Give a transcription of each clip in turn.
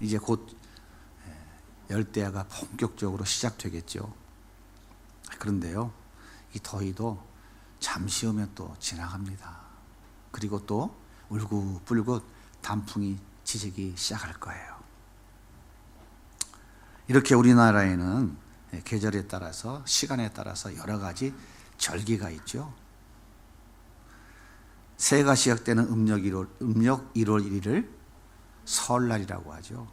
이제 곧 열대야가 본격적으로 시작되겠죠. 그런데요, 이 더위도 잠시 후면 또 지나갑니다. 그리고 또 울긋불긋 단풍이 지지기 시작할 거예요. 이렇게 우리나라에는 계절에 따라서, 시간에 따라서 여러 가지 절기가 있죠. 새해가 시작되는 음력 1월 1일을 설날이라고 하죠.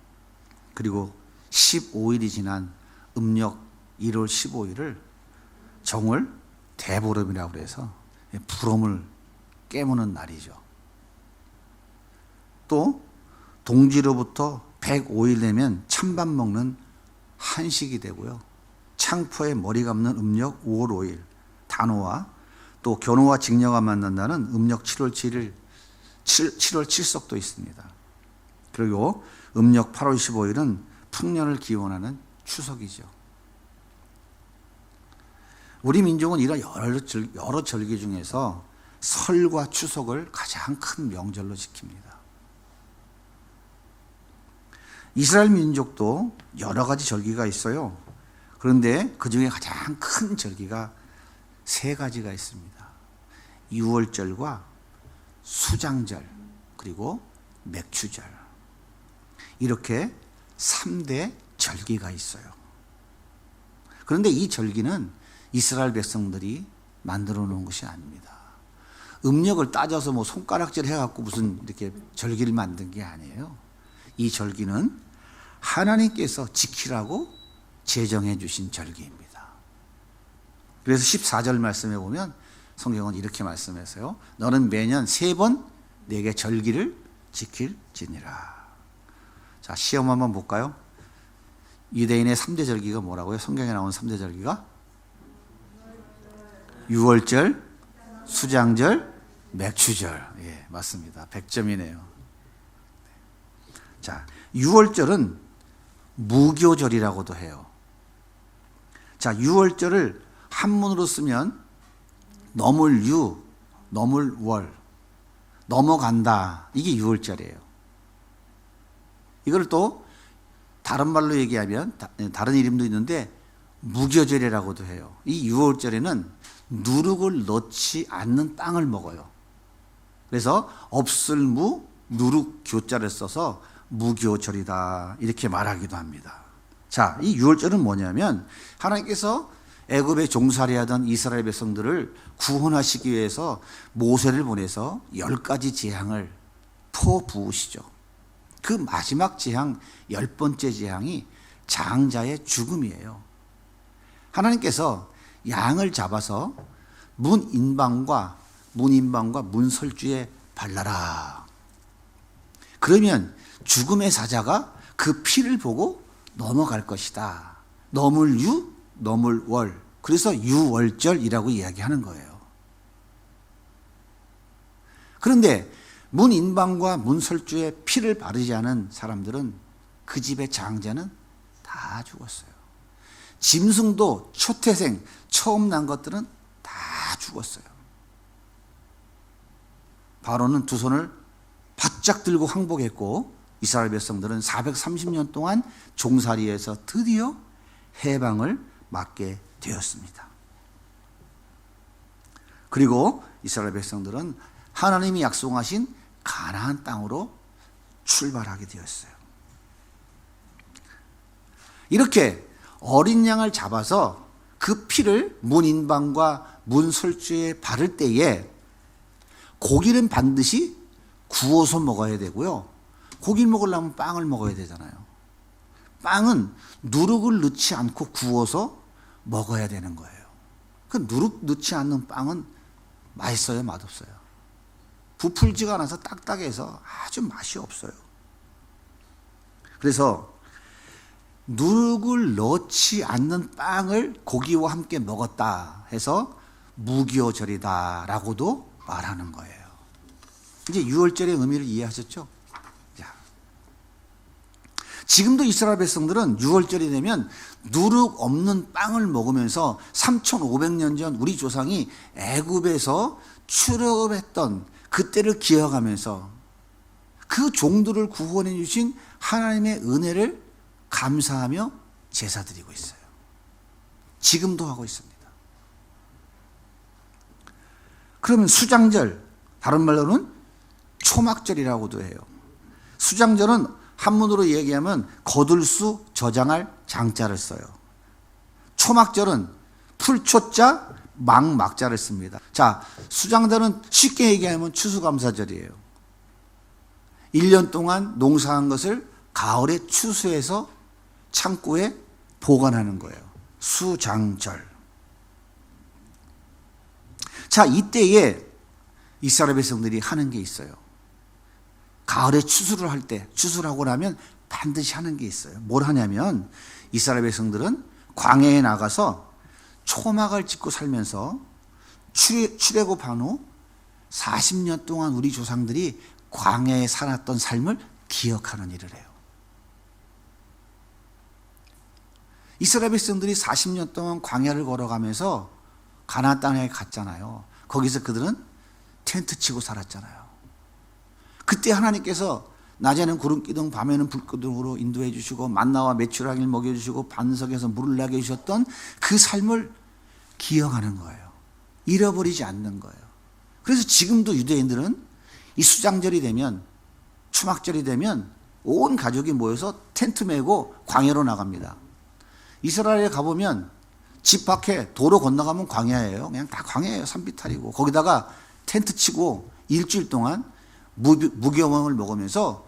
그리고 15일이 지난 음력 1월 15일을 정월 대보름이라고 해서 부름을 깨무는 날이죠. 또 동지로부터 105일 되면 찬밥 먹는 한식이 되고요. 창포에 머리 감는 음력 5월 5일, 단오와 또 견우와 직녀가 만난다는 음력 7월 7일, 7월 7석도 있습니다. 그리고 음력 8월 15일은 풍년을 기원하는 추석이죠. 우리 민족은 이런 여러 절기 중에서 설과 추석을 가장 큰 명절로 지킵니다. 이스라엘 민족도 여러 가지 절기가 있어요. 그런데 그 중에 가장 큰 절기가 세 가지가 있습니다. 유월절과 수장절, 그리고 맥추절. 이렇게 3대 절기가 있어요. 그런데 이 절기는 이스라엘 백성들이 만들어 놓은 것이 아닙니다. 음력을 따져서 뭐 손가락질 해갖고 무슨 이렇게 절기를 만든 게 아니에요. 이 절기는 하나님께서 지키라고 제정해 주신 절기입니다. 그래서 14절 말씀에 보면 성경은 이렇게 말씀했어요. 너는 매년 3번 내게 절기를 지킬지니라. 자, 시험 한번 볼까요? 유대인의 3대 절기가 뭐라고요? 성경에 나온 3대 절기가 유월절, 수장절, 맥추절. 예, 맞습니다. 100점이네요. 자, 유월절은 무교절이라고도 해요. 자, 유월절을 한문으로 쓰면 너물유, 너물월, 넘어간다. 이게 유월절이에요. 이걸 또 다른 말로 얘기하면 다른 이름도 있는데 무교절이라고도 해요. 이 유월절에는 누룩을 넣지 않는 빵을 먹어요. 그래서 없을무, 누룩 교자를 써서 무교절이다 이렇게 말하기도 합니다. 자, 이 유월절은 뭐냐면 하나님께서 애굽에 종살이하던 이스라엘 백성들을 구원하시기 위해서 모세를 보내서 10가지 재앙을 퍼부으시죠. 그 마지막 재앙, 10번째 재앙이 장자의 죽음이에요. 하나님께서 양을 잡아서 문인방과 문설주에 발라라. 그러면 죽음의 사자가 그 피를 보고 넘어갈 것이다. 너물유, 너물월. 그래서 유월절이라고 이야기하는 거예요. 그런데 문인방과 문설주에 피를 바르지 않은 사람들은 그 집의 장자는 다 죽었어요. 짐승도 초태생, 처음 난 것들은 다 죽었어요. 바로는 두 손을 바짝 들고 항복했고 이스라엘 백성들은 430년 동안 종살이에서 드디어 해방을 맞게 되었습니다. 그리고 이스라엘 백성들은 하나님이 약속하신 가나안 땅으로 출발하게 되었어요. 이렇게 어린 양을 잡아서 그 피를 문인방과 문설주에 바를 때에 고기는 반드시 구워서 먹어야 되고요. 고기를 먹으려면 빵을 먹어야 되잖아요. 빵은 누룩을 넣지 않고 구워서 먹어야 되는 거예요. 그 누룩 넣지 않는 빵은 맛있어요, 맛없어요? 부풀지가 않아서 딱딱해서 아주 맛이 없어요. 그래서 누룩을 넣지 않는 빵을 고기와 함께 먹었다 해서 무교절이다라고도 말하는 거예요. 이제 유월절의 의미를 이해하셨죠? 자, 지금도 이스라엘 백성들은 유월절이 되면 누룩 없는 빵을 먹으면서 3,500년 전 우리 조상이 애굽에서 출애굽했던 그때를 기억하면서 그 종들을 구원해 주신 하나님의 은혜를 감사하며 제사 드리고 있어요. 지금도 하고 있습니다. 그러면 수장절, 다른 말로는 초막절이라고도 해요. 수장절은 한문으로 얘기하면 거둘 수, 저장할 장자를 써요. 초막절은 풀초자, 막자를 씁니다. 자, 수장절은 쉽게 얘기하면 추수감사절이에요. 1년 동안 농사한 것을 가을에 추수해서 창고에 보관하는 거예요. 수장절. 자, 이때에 이스라엘 백성들이 하는 게 있어요. 가을에 추수를 할 때, 추수를 하고 나면 반드시 하는 게 있어요. 뭘 하냐면 이스라엘 백성들은 광야에 나가서 초막을 짓고 살면서 출애굽한 후 40년 동안 우리 조상들이 광야에 살았던 삶을 기억하는 일을 해요. 이스라엘 백성들이 40년 동안 광야를 걸어가면서 가나안 땅에 갔잖아요. 거기서 그들은 텐트 치고 살았잖아요. 그때 하나님께서 낮에는 구름 기둥, 밤에는 불 기둥으로 인도해 주시고 만나와 메추라기를 먹여 주시고 반석에서 물을 나게 해주셨던 그 삶을 기억하는 거예요. 잃어버리지 않는 거예요. 그래서 지금도 유대인들은 이 수장절이 되면, 추막절이 되면 온 가족이 모여서 텐트 메고 광야로 나갑니다. 이스라엘에 가보면 집 밖에 도로 건너가면 광야예요. 그냥 다 광야예요. 산비탈이고. 거기다가 텐트 치고 일주일 동안 무교병을 먹으면서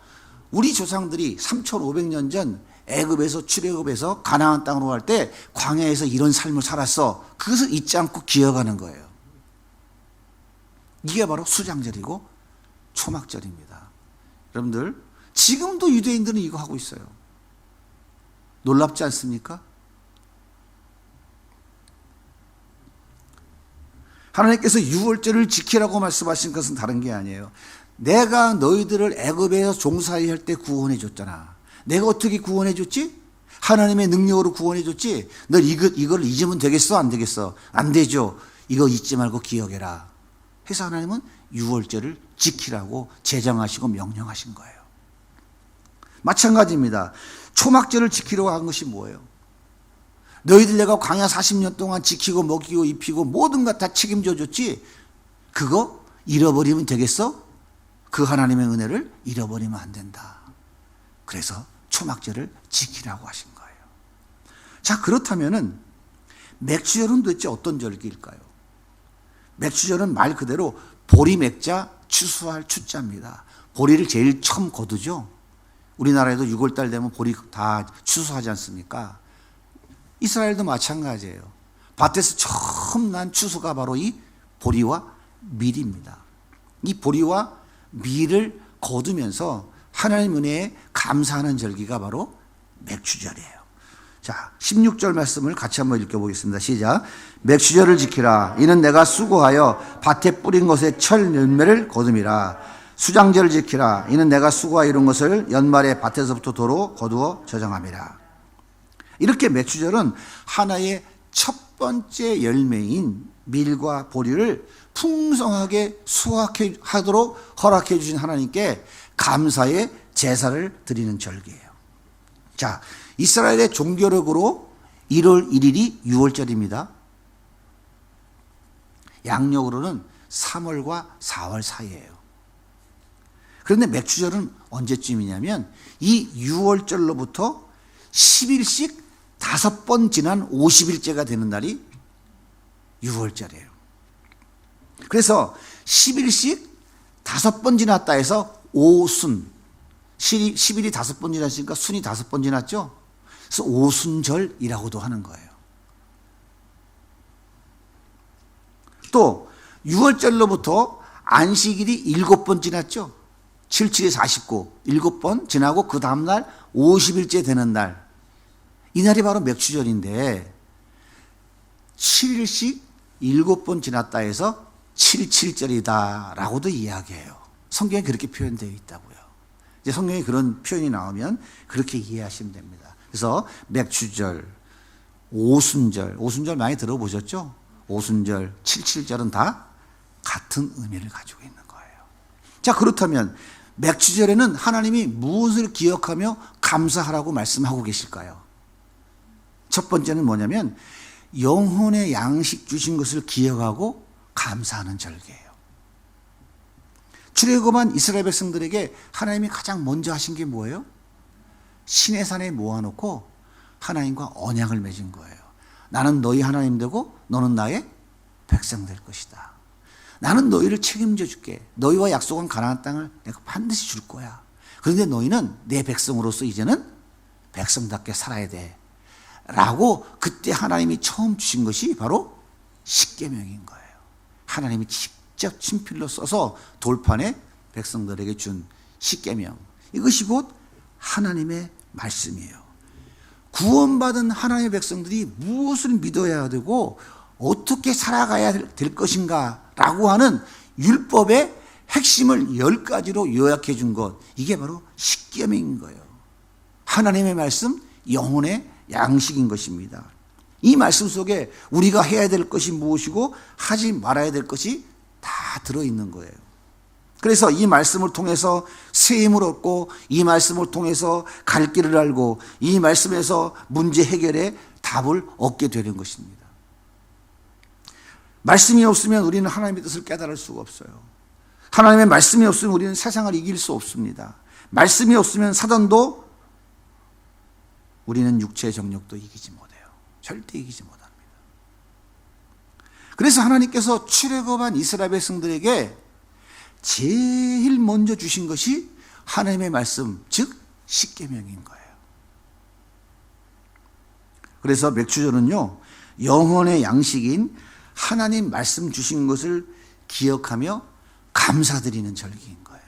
우리 조상들이 3,500년 전 애굽에서 출애굽해서 가나안 땅으로 갈 때 광야에서 이런 삶을 살았어. 그것을 잊지 않고 기억하는 거예요. 이게 바로 수장절이고 초막절입니다. 여러분들, 지금도 유대인들은 이거 하고 있어요. 놀랍지 않습니까? 하나님께서 유월절을 지키라고 말씀하신 것은 다른 게 아니에요. 내가 너희들을 애굽에서 종살이 할 때 구원해 줬잖아. 내가 어떻게 구원해 줬지? 하나님의 능력으로 구원해 줬지. 너 이걸 잊으면 되겠어? 안 되겠어? 안 되죠. 이거 잊지 말고 기억해라. 해서 하나님은 유월절을 지키라고 제정하시고 명령하신 거예요. 마찬가지입니다. 초막절을 지키려고 한 것이 뭐예요? 너희들 내가 광야 40년 동안 지키고 먹이고 입히고 모든 것 다 책임져 줬지. 그거 잃어버리면 되겠어? 그 하나님의 은혜를 잃어버리면 안 된다. 그래서 초막절을 지키라고 하신 거예요. 자, 그렇다면은 맥주절은 도대체 어떤 절기일까요? 맥주절은 말 그대로 보리 맥자 추수할 추자입니다. 보리를 제일 처음 거두죠. 우리나라에도 6월달 되면 보리 다 추수하지 않습니까? 이스라엘도 마찬가지예요. 밭에서 처음 난 추수가 바로 이 보리와 밀입니다. 이 보리와 밀을 거두면서 하나님 은혜에 감사하는 절기가 바로 맥주절이에요. 자, 16절 말씀을 같이 한번 읽어보겠습니다. 시작. 맥주절을 지키라. 이는 내가 수고하여 밭에 뿌린 것의 철 열매를 거둠이라. 수장절을 지키라. 이는 내가 수고하여 이룬 것을 연말에 밭에서부터 도로 거두어 저장함이라. 이렇게 맥주절은 하나의 첫 번째 열매인 밀과 보리를 풍성하게 수확하도록 허락해 주신 하나님께 감사의 제사를 드리는 절기예요. 자, 이스라엘의 종교력으로 1월 1일이 6월절입니다. 양력으로는 3월과 4월 사이예요. 그런데 맥주절은 언제쯤이냐면 이 6월절로부터 10일씩 5번 지난 50일째가 되는 날이 6월절이에요. 그래서 10일씩 5번 지났다 해서 오순, 10일이 5번 지났으니까 순이 5번 지났죠. 그래서 오순절이라고도 하는 거예요. 또 6월절로부터 안식일이 7번 지났죠. 7, 7에 49, 7번 지나고 그 다음날 50일째 되는 날, 이 날이 바로 맥주절인데 7일씩 7번 지났다 해서 77절이다 라고도 이야기해요. 성경에 그렇게 표현되어 있다고요. 이제 성경에 그런 표현이 나오면 그렇게 이해하시면 됩니다. 그래서 맥주절, 오순절 많이 들어보셨죠? 오순절, 77절은 다 같은 의미를 가지고 있는 거예요. 자, 그렇다면 맥주절에는 하나님이 무엇을 기억하며 감사하라고 말씀하고 계실까요? 첫 번째는 뭐냐면 영혼의 양식 주신 것을 기억하고 감사하는 절기예요. 출애굽한 이스라엘 백성들에게 하나님이 가장 먼저 하신 게 뭐예요? 시내산에 모아놓고 하나님과 언약을 맺은 거예요. 나는 너희 하나님 되고 너는 나의 백성 될 것이다. 나는 너희를 책임져 줄게. 너희와 약속한 가나안 땅을 내가 반드시 줄 거야. 그런데 너희는 내 백성으로서 이제는 백성답게 살아야 돼. 라고 그때 하나님이 처음 주신 것이 바로 십계명인 거예요. 하나님이 직접 친필로 써서 돌판에 백성들에게 준 십계명. 이것이 곧 하나님의 말씀이에요. 구원받은 하나님의 백성들이 무엇을 믿어야 되고 어떻게 살아가야 될 것인가 라고 하는 율법의 핵심을 10가지로 요약해 준 것, 이게 바로 십계명인 거예요. 하나님의 말씀, 영혼의 양식인 것입니다. 이 말씀 속에 우리가 해야 될 것이 무엇이고 하지 말아야 될 것이 다 들어있는 거예요. 그래서 이 말씀을 통해서 새 힘을 얻고 이 말씀을 통해서 갈 길을 알고 이 말씀에서 문제 해결의 답을 얻게 되는 것입니다. 말씀이 없으면 우리는 하나님의 뜻을 깨달을 수가 없어요. 하나님의 말씀이 없으면 우리는 세상을 이길 수 없습니다. 말씀이 없으면 사단도 우리는 육체의 정욕도 이기지 못해요. 절대 이기지 못합니다. 그래서 하나님께서 출애굽한 이스라엘 백성들에게 제일 먼저 주신 것이 하나님의 말씀, 즉 십계명인 거예요. 그래서 맥주절은요, 영혼의 양식인 하나님 말씀 주신 것을 기억하며 감사드리는 절기인 거예요.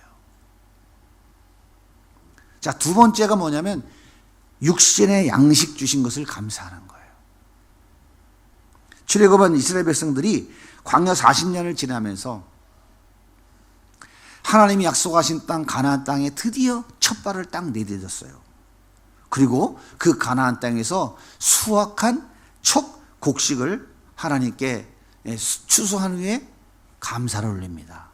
자, 두 번째가 뭐냐면 육신의 양식 주신 것을 감사하는 거예요. 출애굽한 이스라엘 백성들이 광야 40년을 지나면서 하나님이 약속하신 땅 가나안 땅에 드디어 첫 발을 딱 내딛었어요. 그리고 그 가나안 땅에서 수확한 첫 곡식을 하나님께 추수한 후에 감사를 올립니다.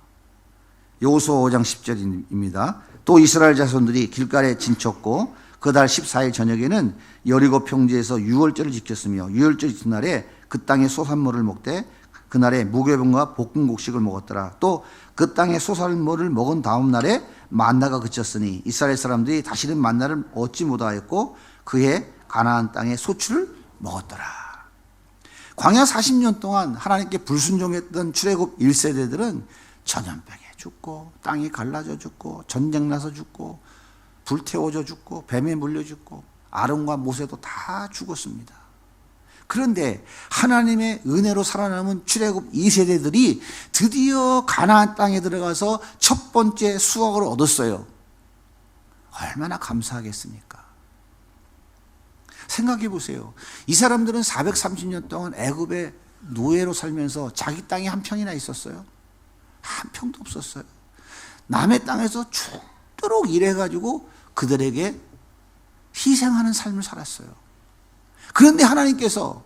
여호수아 5장 10절입니다. 또 이스라엘 자손들이 길갈에 진쳤고 그달 14일 저녁에는 여리고 평지에서 유월절을 지켰으며 유월절 이튿날에 그 땅의 소산물을 먹되 그날에 무교병과 볶은 곡식을 먹었더라. 또 그 땅의 소산물을 먹은 다음 날에 만나가 그쳤으니 이스라엘 사람들이 다시는 만나를 얻지 못하였고 그해 가나안 땅의 소출을 먹었더라. 광야 40년 동안 하나님께 불순종했던 출애굽 1세대들은 전염병에 죽고 땅이 갈라져 죽고 전쟁 나서 죽고 불태워져 죽고 뱀에 물려 죽고 아론과 모세도 다 죽었습니다. 그런데 하나님의 은혜로 살아남은 출애굽 2세대들이 드디어 가나안 땅에 들어가서 첫 번째 수확을 얻었어요. 얼마나 감사하겠습니까? 생각해 보세요. 이 사람들은 430년 동안 애굽의 노예로 살면서 자기 땅이 한 평이나 있었어요? 한 평도 없었어요. 남의 땅에서 죽도록 일해가지고 그들에게 희생하는 삶을 살았어요. 그런데 하나님께서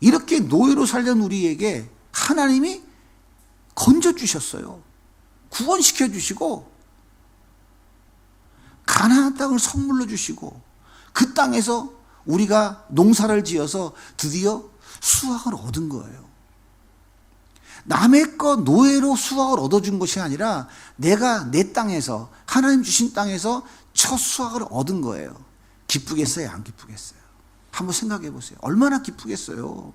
이렇게 노예로 살던 우리에게 하나님이 건져주셨어요. 구원시켜 주시고 가나안 땅을 선물로 주시고 그 땅에서 우리가 농사를 지어서 드디어 수확을 얻은 거예요. 남의 거 노예로 수확을 얻어준 것이 아니라 내가 내 땅에서 하나님 주신 땅에서 첫 수확을 얻은 거예요. 기쁘겠어요? 안 기쁘겠어요? 한번 생각해 보세요. 얼마나 기쁘겠어요?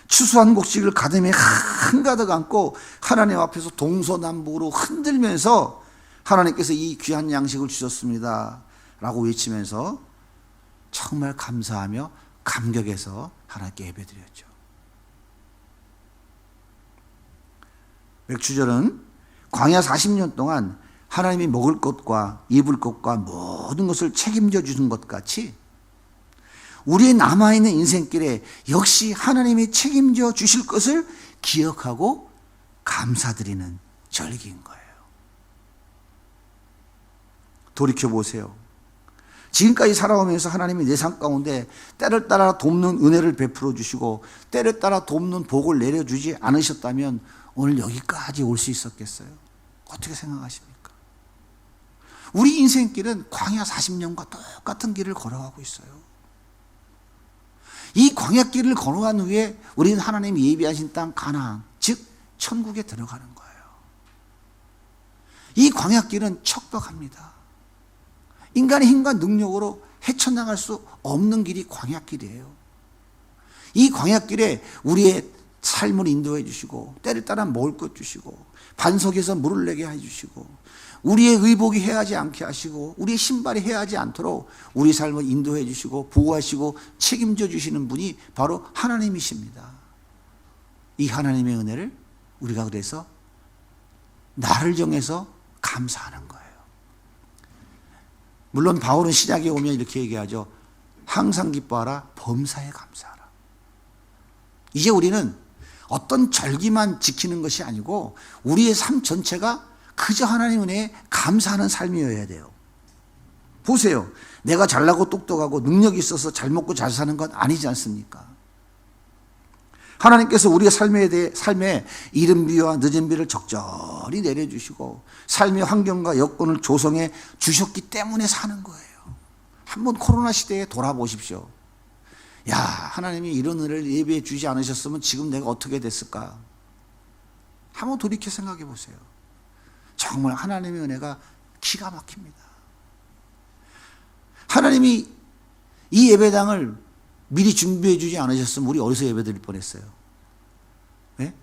추수한 곡식을 가슴에 한가득 안고 하나님 앞에서 동서남북으로 흔들면서 하나님께서 이 귀한 양식을 주셨습니다 라고 외치면서 정말 감사하며 감격해서 하나님께 예배드렸죠. 맥주절은 광야 40년 동안 하나님이 먹을 것과 입을 것과 모든 것을 책임져 주는 것 같이 우리의 남아있는 인생길에 역시 하나님이 책임져 주실 것을 기억하고 감사드리는 절기인 거예요. 돌이켜보세요. 지금까지 살아오면서 하나님이 내 삶 가운데 때를 따라 돕는 은혜를 베풀어 주시고 때를 따라 돕는 복을 내려주지 않으셨다면 오늘 여기까지 올 수 있었겠어요? 어떻게 생각하십니까? 우리 인생길은 광야 40년과 똑같은 길을 걸어가고 있어요. 이 광야길을 걸어간 후에 우리는 하나님이 예비하신 땅 가나안, 즉 천국에 들어가는 거예요. 이 광야길은 척박합니다. 인간의 힘과 능력으로 헤쳐나갈 수 없는 길이 광야길이에요. 이 광야길에 우리의 삶을 인도해 주시고 때를 따라 먹을 것 주시고 반석에서 물을 내게 해주시고 우리의 의복이 해하지 않게 하시고 우리의 신발이 해하지 않도록 우리 삶을 인도해 주시고 보호하시고 책임져 주시는 분이 바로 하나님이십니다. 이 하나님의 은혜를 우리가 그래서 나를 정해서 감사하는 거예요. 물론 바울은 시작에 오면 이렇게 얘기하죠. 항상 기뻐하라, 범사에 감사하라. 이제 우리는 어떤 절기만 지키는 것이 아니고 우리의 삶 전체가 그저 하나님 은혜에 감사하는 삶이어야 돼요. 보세요. 내가 잘나고 똑똑하고 능력이 있어서 잘 먹고 잘 사는 건 아니지 않습니까? 하나님께서 우리의 삶에 이른 비와 늦은 비를 적절히 내려주시고 삶의 환경과 여건을 조성해 주셨기 때문에 사는 거예요. 한번 코로나 시대에 돌아보십시오. 야, 하나님이 이런 은혜를 예비해 주지 않으셨으면 지금 내가 어떻게 됐을까? 한번 돌이켜 생각해 보세요. 정말 하나님의 은혜가 기가 막힙니다. 하나님이 이 예배당을 미리 준비해 주지 않으셨으면 우리 어디서 예배 드릴 뻔했어요? 네?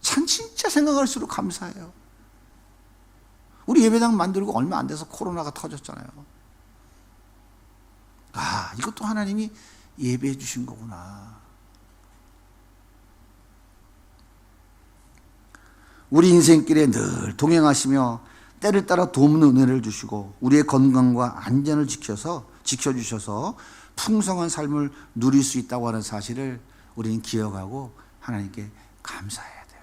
참 진짜 생각할수록 감사해요. 우리 예배당 만들고 얼마 안 돼서 코로나가 터졌잖아요. 아, 이것도 하나님이 예배해 주신 거구나. 우리 인생길에 늘 동행하시며 때를 따라 돕는 은혜를 주시고 우리의 건강과 안전을 지켜주셔서 풍성한 삶을 누릴 수 있다고 하는 사실을 우리는 기억하고 하나님께 감사해야 돼요.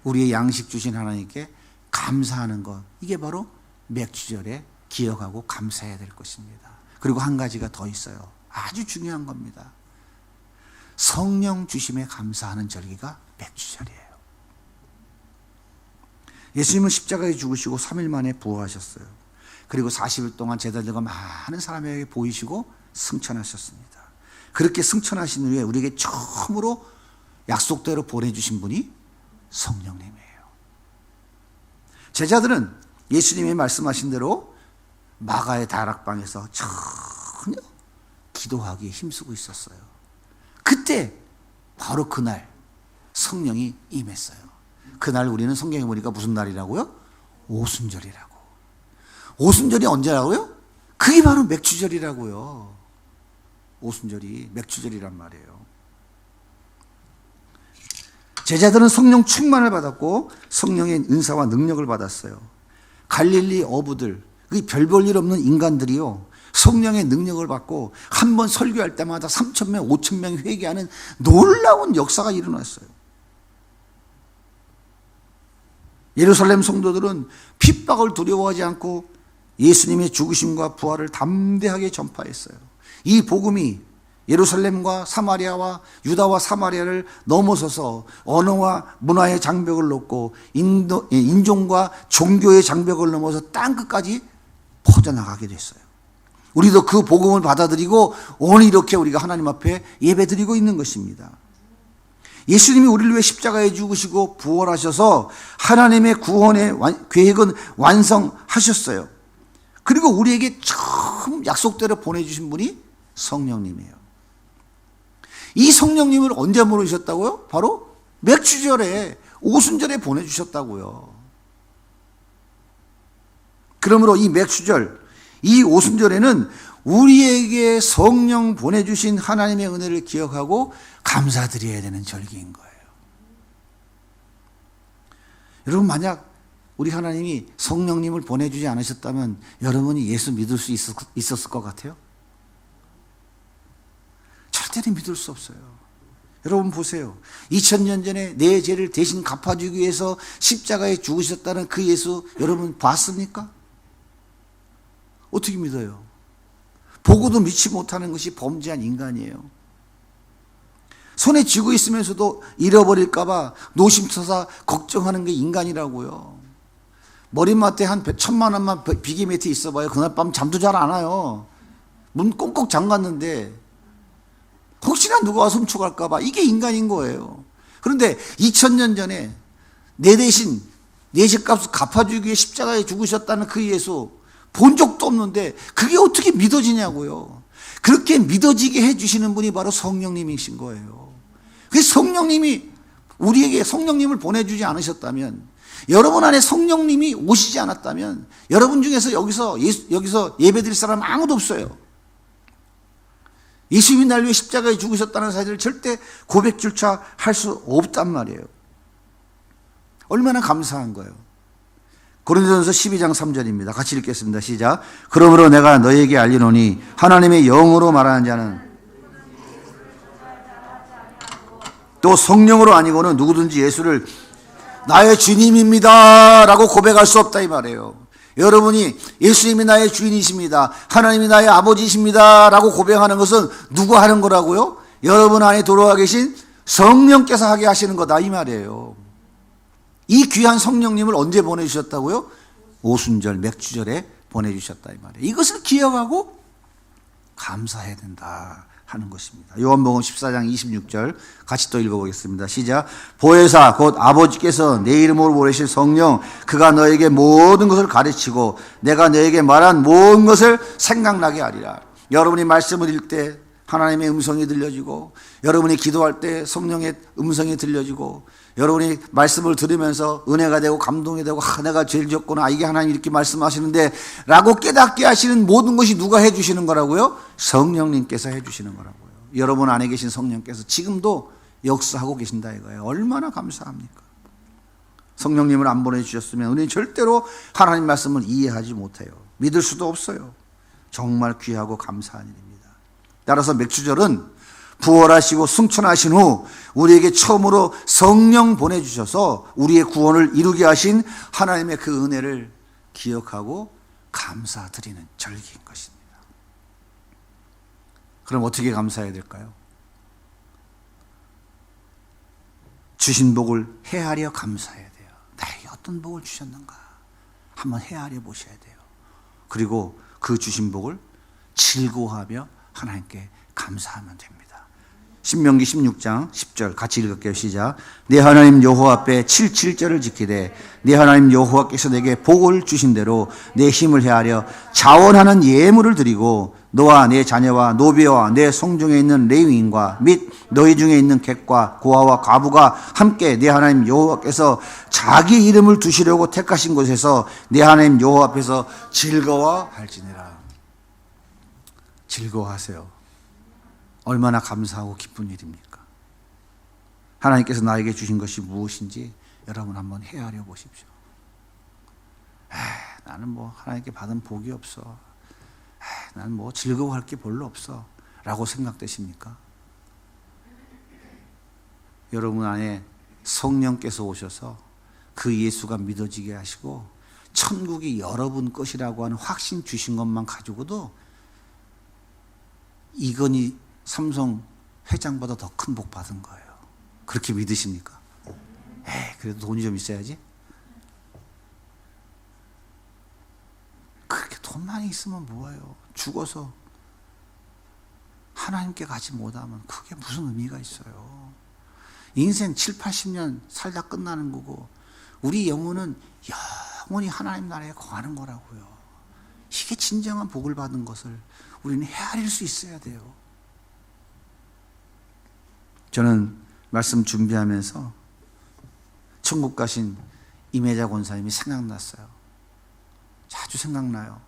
우리의 양식 주신 하나님께 감사하는 것, 이게 바로 맥주절에 기억하고 감사해야 될 것입니다. 그리고 한 가지가 더 있어요. 아주 중요한 겁니다. 성령 주심에 감사하는 절기가 맥주절이에요. 예수님은 십자가에 죽으시고 3일 만에 부활하셨어요. 그리고 40일 동안 제자들과 많은 사람에게 보이시고 승천하셨습니다. 그렇게 승천하신 후에 우리에게 처음으로 약속대로 보내주신 분이 성령님이에요. 제자들은 예수님이 말씀하신 대로 마가의 다락방에서 전혀 기도하기에 힘쓰고 있었어요. 그때 바로 그날 성령이 임했어요. 그날 우리는 성경에 보니까 무슨 날이라고요? 오순절이라고. 오순절이 언제라고요? 그게 바로 맥주절이라고요. 오순절이 맥주절이란 말이에요. 제자들은 성령 충만을 받았고 성령의 은사와 능력을 받았어요. 갈릴리 어부들, 별 볼 일 없는 인간들이요, 성령의 능력을 받고 한 번 설교할 때마다 3,000명, 5,000명이 회개하는 놀라운 역사가 일어났어요. 예루살렘 성도들은 핍박을 두려워하지 않고 예수님의 죽으심과 부활을 담대하게 전파했어요. 이 복음이 예루살렘과 사마리아와 유다와 사마리아를 넘어서서 언어와 문화의 장벽을 넘고 인종과 종교의 장벽을 넘어서 땅끝까지 퍼져나가게 됐어요. 우리도 그 복음을 받아들이고 오늘 이렇게 우리가 하나님 앞에 예배드리고 있는 것입니다. 예수님이 우리를 위해 십자가에 죽으시고 부활하셔서 하나님의 구원의 계획은 완성하셨어요. 그리고 우리에게 처음 약속대로 보내주신 분이 성령님이에요. 이 성령님을 언제 보내주셨다고요? 바로 맥주절에, 오순절에 보내주셨다고요. 그러므로 이 맥주절, 이 오순절에는 우리에게 성령 보내주신 하나님의 은혜를 기억하고 감사드려야 되는 절기인 거예요. 여러분, 만약 우리 하나님이 성령님을 보내주지 않으셨다면 여러분이 예수 믿을 수 있었을 것 같아요? 절대로 믿을 수 없어요. 여러분 보세요. 2000년 전에 내 죄를 대신 갚아주기 위해서 십자가에 죽으셨다는 그 예수 여러분 봤습니까? 어떻게 믿어요? 보고도 믿지 못하는 것이 범죄한 인간이에요. 손에 쥐고 있으면서도 잃어버릴까봐 노심초사 걱정하는 게 인간이라고요. 머리맡에 한 1,000만 원만 비계 매트 있어봐요. 그날 밤 잠도 잘 안 와요. 문 꽁꽁 잠갔는데 혹시나 누가 와서 훔쳐갈까봐. 이게 인간인 거예요. 그런데 2000년 전에 내 대신 내 집값을 갚아주기 위해 십자가에 죽으셨다는 그 예수 본 적도 없는데 그게 어떻게 믿어지냐고요. 그렇게 믿어지게 해주시는 분이 바로 성령님이신 거예요. 그 성령님이 우리에게 성령님을 보내주지 않으셨다면, 여러분 안에 성령님이 오시지 않았다면 여러분 중에서 여기서 예배드릴 사람 아무도 없어요. 예수님이 날 위해 십자가에 죽으셨다는 사실을 절대 고백조차 할 수 없단 말이에요. 얼마나 감사한 거예요. 고린도전서 12장 3절입니다. 같이 읽겠습니다. 시작. 그러므로 내가 너에게 알리노니 하나님의 영으로 말하는 자는 또 성령으로 아니고는 누구든지 예수를 나의 주님입니다 라고 고백할 수 없다 이 말이에요. 여러분이 예수님이 나의 주인이십니다, 하나님이 나의 아버지이십니다 라고 고백하는 것은 누가 하는 거라고요? 여러분 안에 들어와 계신 성령께서 하게 하시는 거다 이 말이에요. 이 귀한 성령님을 언제 보내주셨다고요? 오순절 맥주절에 보내주셨다 이 말이에요. 이것을 기억하고 감사해야 된다 하는 것입니다. 요한복음 14장 26절 같이 또 읽어보겠습니다. 시작. 보혜사 곧 아버지께서 내 이름으로 보내실 성령 그가 너에게 모든 것을 가르치고 내가 너에게 말한 모든 것을 생각나게 하리라. 여러분이 말씀을 읽을 때 하나님의 음성이 들려지고, 여러분이 기도할 때 성령의 음성이 들려지고, 여러분이 말씀을 들으면서 은혜가 되고 감동이 되고 내가 죄를 졌구나, 이게 하나님 이렇게 말씀하시는데 라고 깨닫게 하시는 모든 것이 누가 해주시는 거라고요? 성령님께서 해주시는 거라고요. 여러분 안에 계신 성령께서 지금도 역사하고 계신다 이거예요. 얼마나 감사합니까? 성령님을 안 보내주셨으면 우리는 절대로 하나님 말씀을 이해하지 못해요. 믿을 수도 없어요. 정말 귀하고 감사한 일입니다. 따라서 맥주절은 부활하시고 승천하신 후 우리에게 처음으로 성령 보내주셔서 우리의 구원을 이루게 하신 하나님의 그 은혜를 기억하고 감사드리는 절기인 것입니다. 그럼 어떻게 감사해야 될까요? 주신 복을 헤아려 감사해야 돼요. 나에게 어떤 복을 주셨는가 한번 헤아려 보셔야 돼요. 그리고 그 주신 복을 즐거워하며 하나님께 감사하면 됩니다. 신명기 16장 10절 같이 읽을게요. 시작. 내 하나님 여호와 앞에 77절을 지키되 내 하나님 여호와께서 내게 복을 주신 대로 내 힘을 헤아려 자원하는 예물을 드리고 너와 내 자녀와 노비와 내 성중에 있는 레위인과 및 너희 중에 있는 객과 고아와 과부가 함께 내 하나님 여호와께서 자기 이름을 두시려고 택하신 곳에서 내 하나님 여호와 앞에서 즐거워할지니라. 즐거워하세요. 얼마나 감사하고 기쁜 일입니까? 하나님께서 나에게 주신 것이 무엇인지 여러분 한번 헤아려 보십시오. 나는 뭐 하나님께 받은 복이 없어. 나는 뭐 즐거워할 게 별로 없어. 라고 생각되십니까? 여러분 안에 성령께서 오셔서 그 예수가 믿어지게 하시고 천국이 여러분 것이라고 하는 확신 주신 것만 가지고도 이건희 삼성 회장보다 더 큰 복 받은 거예요. 그렇게 믿으십니까? 그래도 돈이 좀 있어야지. 그렇게 돈 많이 있으면 뭐예요? 죽어서 하나님께 가지 못하면 그게 무슨 의미가 있어요? 인생 7, 80년 살다 끝나는 거고 우리 영혼은 영원히 하나님 나라에 거하는 거라고요. 이게 진정한 복을 받은 것을 우리는 헤아릴 수 있어야 돼요. 저는 말씀 준비하면서 천국 가신 임혜자 권사님이 생각났어요. 자주 생각나요.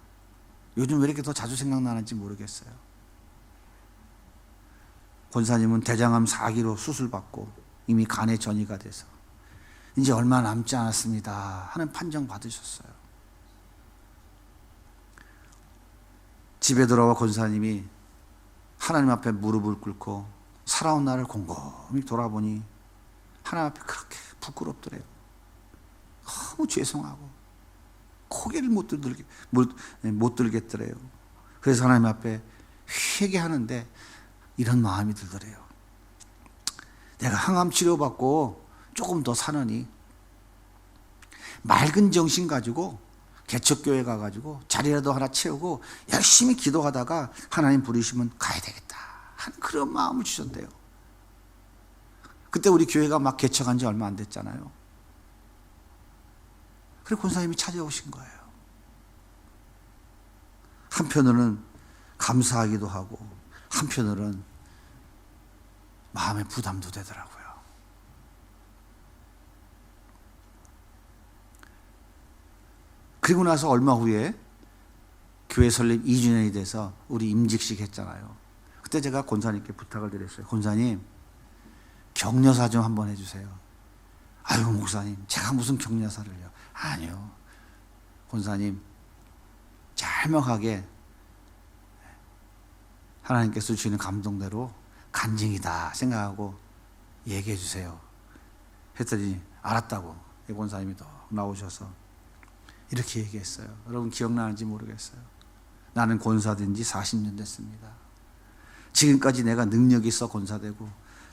요즘 왜 이렇게 더 자주 생각나는지 모르겠어요. 권사님은 대장암 4기로 수술받고 이미 간에 전이가 돼서 이제 얼마 남지 않았습니다 하는 판정 받으셨어요. 집에 들어와 권사님이 하나님 앞에 무릎을 꿇고 살아온 나를 곰곰이 돌아보니 하나님 앞에 그렇게 부끄럽더래요. 너무 죄송하고 고개를 못 들겠더래요. 그래서 하나님 앞에 회개하는데 이런 마음이 들더래요. 내가 항암 치료받고 조금 더 사느니 맑은 정신 가지고 개척교회 가가지고 자리라도 하나 채우고 열심히 기도하다가 하나님 부르시면 가야 되겠다 하는 그런 마음을 주셨대요. 그때 우리 교회가 막 개척한 지 얼마 안 됐잖아요. 그래서 권사님이 찾아오신 거예요. 한편으로는 감사하기도 하고 한편으로는 마음의 부담도 되더라고요. 그리고 나서 얼마 후에 교회 설립 2주년이 돼서 우리 임직식 했잖아요. 그때 제가 권사님께 부탁을 드렸어요. 권사님, 격려사 좀 한번 해주세요. 아유, 목사님, 제가 무슨 격려사를요. 아니요. 권사님, 짤막하게 하나님께서 주시는 감동대로 간증이다 생각하고 얘기해 주세요. 했더니 알았다고 권사님이 또 나오셔서 이렇게 얘기했어요. 여러분 기억나는지 모르겠어요. 나는 권사된 지 40년 됐습니다. 지금까지 내가 능력이 있어 권사되고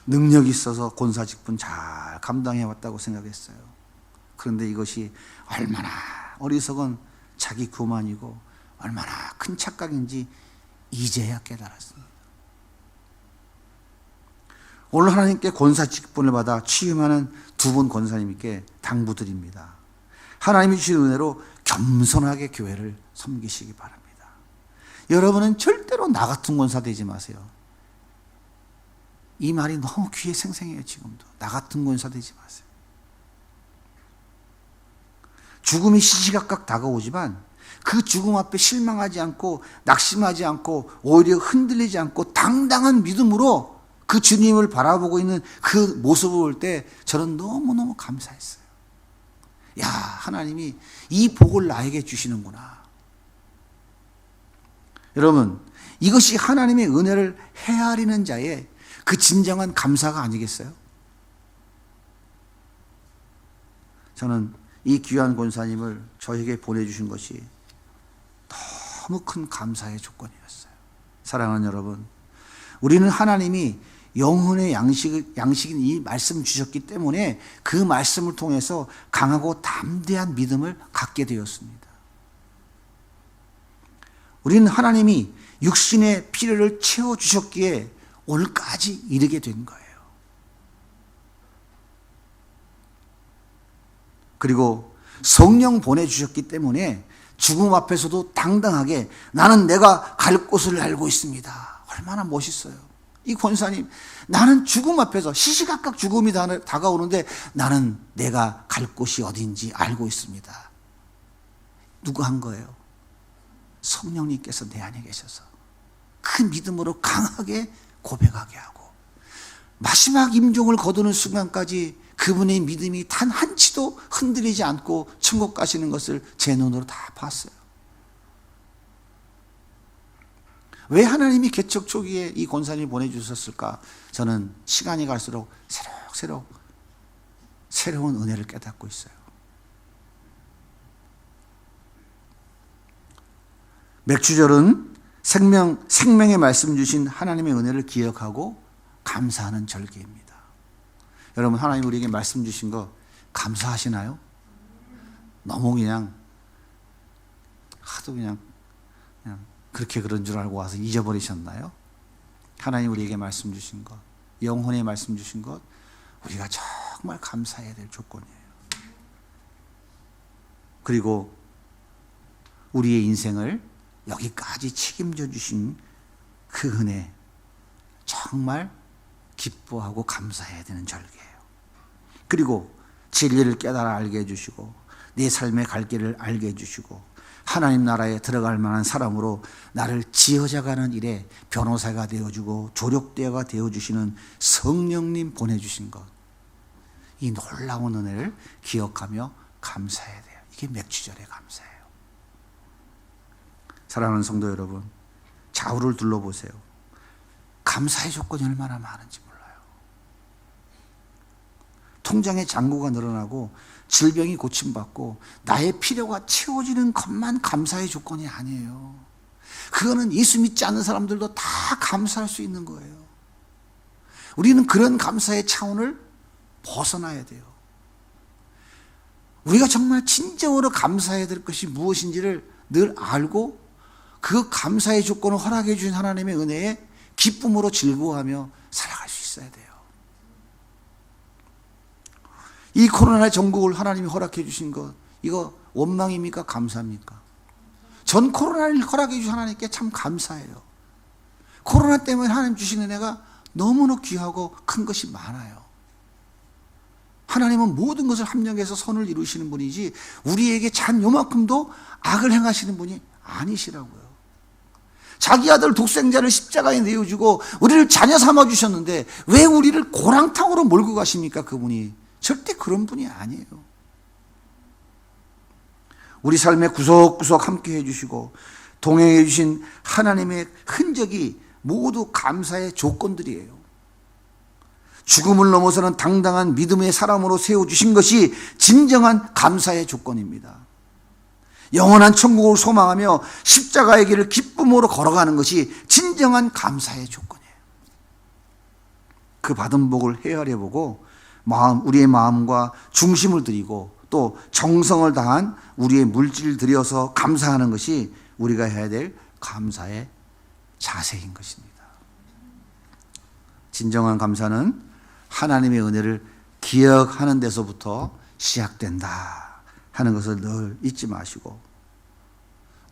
능력이 있어서 권사 직분 잘 감당해왔다고 생각했어요. 그런데 이것이 얼마나 어리석은 자기 교만이고 얼마나 큰 착각인지 이제야 깨달았습니다. 오늘 하나님께 권사 직분을 받아 취임하는 두 분 권사님께 당부드립니다. 하나님이 주신 은혜로 겸손하게 교회를 섬기시기 바랍니다. 여러분은 절대로 나 같은 권사 되지 마세요. 이 말이 너무 귀에 생생해요. 지금도 나 같은 권사 되지 마세요. 죽음이 시시각각 다가오지만 그 죽음 앞에 실망하지 않고 낙심하지 않고 오히려 흔들리지 않고 당당한 믿음으로 그 주님을 바라보고 있는 그 모습을 볼 때 저는 너무너무 감사했어요. 야, 하나님이 이 복을 나에게 주시는구나. 여러분, 이것이 하나님의 은혜를 헤아리는 자의 그 진정한 감사가 아니겠어요? 저는 이 귀한 권사님을 저에게 보내주신 것이 너무 큰 감사의 조건이었어요. 사랑하는 여러분, 우리는 하나님이 영혼의 양식인 이 말씀 주셨기 때문에 그 말씀을 통해서 강하고 담대한 믿음을 갖게 되었습니다. 우리는 하나님이 육신의 필요를 채워주셨기에 오늘까지 이르게 된 거예요. 그리고 성령 보내주셨기 때문에 죽음 앞에서도 당당하게 나는 내가 갈 곳을 알고 있습니다. 얼마나 멋있어요. 이 권사님, 나는 죽음 앞에서 시시각각 죽음이 다가오는데 나는 내가 갈 곳이 어딘지 알고 있습니다. 누가 한 거예요? 성령님께서 내 안에 계셔서 그 믿음으로 강하게 고백하게 하고 마지막 임종을 거두는 순간까지 그분의 믿음이 단 한치도 흔들리지 않고 천국 가시는 것을 제 눈으로 다 봤어요. 왜 하나님이 개척 초기에 이 권사님을 보내주셨을까? 저는 시간이 갈수록 새록새록 새로운 은혜를 깨닫고 있어요. 맥주절은 생명의 말씀 주신 하나님의 은혜를 기억하고 감사하는 절기입니다. 여러분, 하나님 우리에게 말씀 주신 거 감사하시나요? 너무 그냥 하도 그냥 그렇게 그런 줄 알고 와서 잊어버리셨나요? 하나님 우리에게 말씀 주신 것, 영혼의 말씀 주신 것, 우리가 정말 감사해야 될 조건이에요. 그리고 우리의 인생을 여기까지 책임져 주신 그 은혜, 정말 기뻐하고 감사해야 되는 절기예요. 그리고 진리를 깨달아 알게 해주시고 내 삶의 갈 길을 알게 해주시고 하나님 나라에 들어갈 만한 사람으로 나를 지어져가는 일에 변호사가 되어주고 조력대가 되어주시는 성령님 보내주신 것, 이 놀라운 은혜를 기억하며 감사해야 돼요. 이게 맥주절의 감사예요. 사랑하는 성도 여러분, 좌우를 둘러보세요. 감사의 조건이 얼마나 많은지 몰라요. 통장의 잔고가 늘어나고 질병이 고침받고 나의 필요가 채워지는 것만 감사의 조건이 아니에요. 그거는 예수 믿지 않는 사람들도 다 감사할 수 있는 거예요. 우리는 그런 감사의 차원을 벗어나야 돼요. 우리가 정말 진정으로 감사해야 될 것이 무엇인지를 늘 알고 그 감사의 조건을 허락해 주신 하나님의 은혜에 기쁨으로 즐거워하며 살아갈 수 있어야 돼요. 이 코로나 전국을 하나님이 허락해 주신 것, 이거 원망입니까? 감사합니까? 전 코로나를 허락해 주신 하나님께 참 감사해요. 코로나 때문에 하나님 주신 은혜가 너무나 귀하고 큰 것이 많아요. 하나님은 모든 것을 합력해서 선을 이루시는 분이지 우리에게 잔 요만큼도 악을 행하시는 분이 아니시라고요. 자기 아들 독생자를 십자가에 내어주고 우리를 자녀 삼아주셨는데 왜 우리를 고랑탕으로 몰고 가십니까? 그분이 절대 그런 분이 아니에요. 우리 삶에 구석구석 함께 해주시고 동행해 주신 하나님의 흔적이 모두 감사의 조건들이에요. 죽음을 넘어서는 당당한 믿음의 사람으로 세워주신 것이 진정한 감사의 조건입니다. 영원한 천국을 소망하며 십자가의 길을 기쁨으로 걸어가는 것이 진정한 감사의 조건이에요. 그 받은 복을 헤아려보고 우리의 마음과 중심을 드리고 또 정성을 다한 우리의 물질을 들여서 감사하는 것이 우리가 해야 될 감사의 자세인 것입니다. 진정한 감사는 하나님의 은혜를 기억하는 데서부터 시작된다 하는 것을 늘 잊지 마시고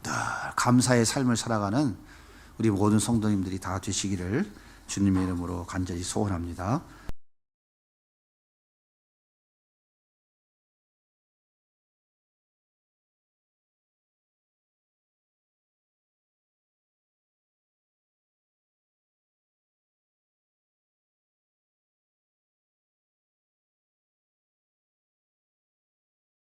늘 감사의 삶을 살아가는 우리 모든 성도님들이 다 되시기를 주님의 이름으로 간절히 소원합니다.